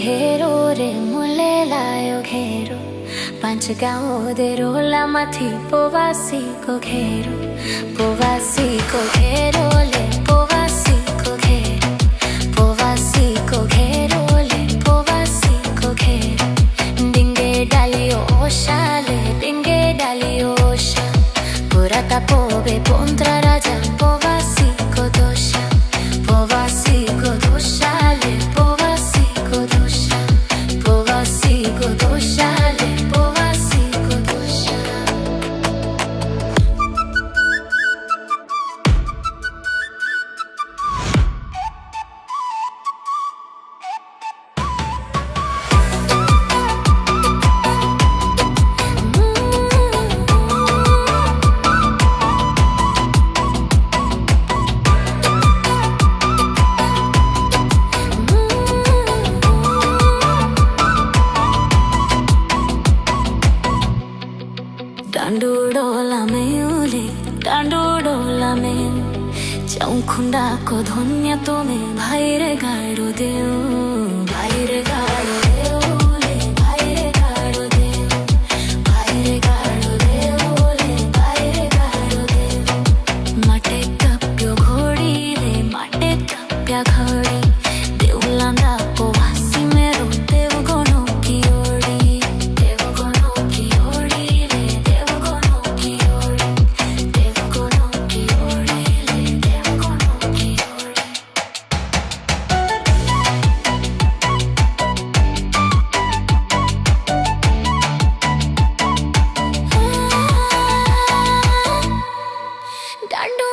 घेरो रे मुले लायो घेरो पांच गाँव दे रोला माथी पोवासी को घेरो ले पोवासी को घेरो ले पोवासी को घेरो डिंगे डालियो ओशा ले डिंगे डालियो ओशा पूरा तापोबे पोंत्रा राजा पोवासी को दोषा ले पोवासी को दोषा ले पोवासी को दोषा डांडोडोला में चौखुंडा को धोनिया तो में भाई रे गाड़ो देओ ले भाई रे गाड़ो देओ ले भाई रे गाड़ो देओ माटे कप्यो घोड़ी रे माटे कप्या घोड़ी देवलांदा पोवासी मेरो देवगणों की ओड़ी रे देवगणों की ओड़ी ले देवगणों की ओड़ी डांडो